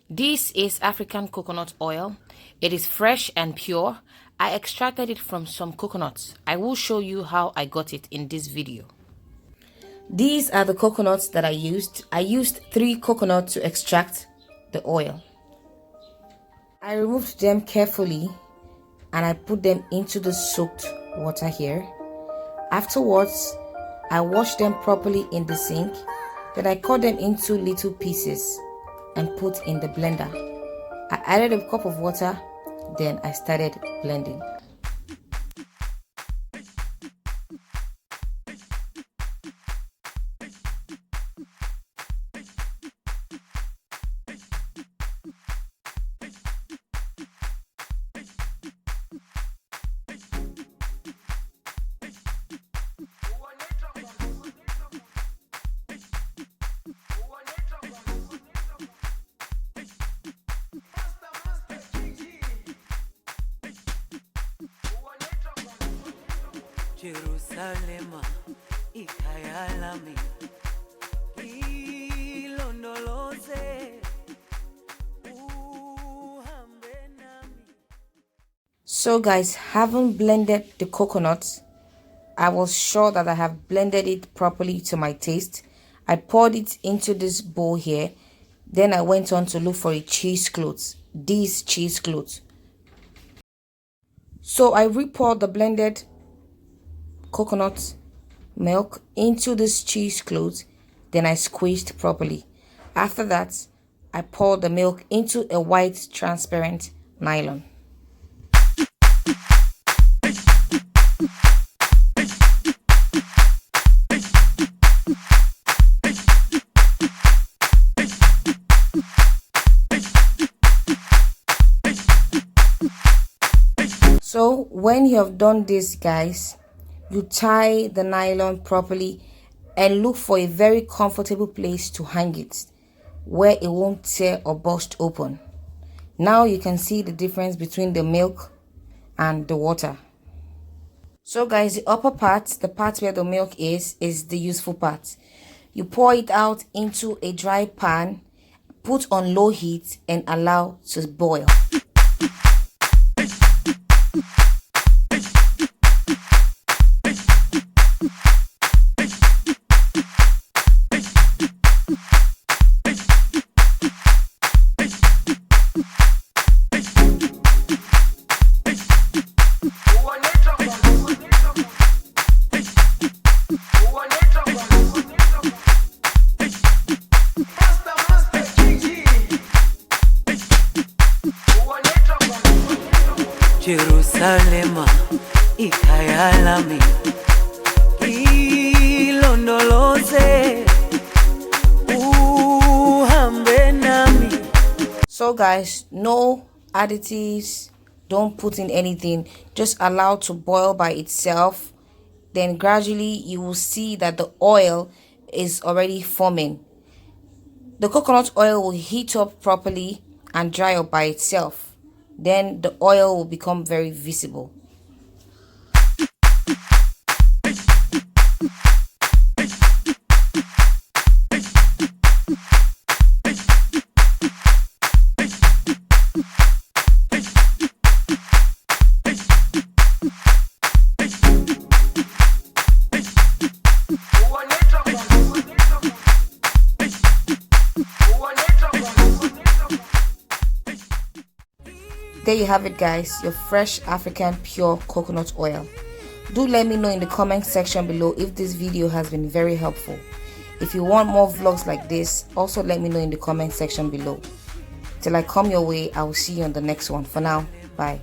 This is African coconut oil. It is fresh and pure. I extracted it from some coconuts. I will show you how I got it in this video. These are the coconuts that I used. I used 3 coconuts to extract the oil. I removed them carefully and I put them into the soaked water here. Afterwards, I washed them properly in the sink. Then I cut them into little pieces and put in the blender. I added a cup of water, then I started blending. Jerusalema ikayalami ilondoloze uhambe nami. So guys, having blended the coconut, I was sure that I have blended it properly to my taste. I poured it into this bowl here. Then I went on to look for a cheesecloth. These cheesecloths. So I re-poured the blended coconut milk into this cheesecloth. Then I squeezed properly. After that, I poured the milk into a white transparent nylon. So when you have done this, guys, you tie the nylon properly and look for a very comfortable place to hang it where it won't tear or burst open. Now you can see the difference between the milk and the water. So guys, the upper part, the part where the milk is the useful part. You pour it out into a dry pan, put on low heat and allow to boil. Jerusalema ikayalami ilondoloze uhambe nami. So guys, no additives, don't put in anything, just allow to boil by itself. Then gradually you will see that the oil is already forming. The coconut oil will heat up properly and dry up by itself. Then the oil will become very visible. There you have it, guys, your fresh African pure coconut oil. Do let me know in the comment section below if this video has been very helpful. If you want more vlogs like this, also let me know in the comment section below. Till I come your way, I will see you on the next one. For now, bye.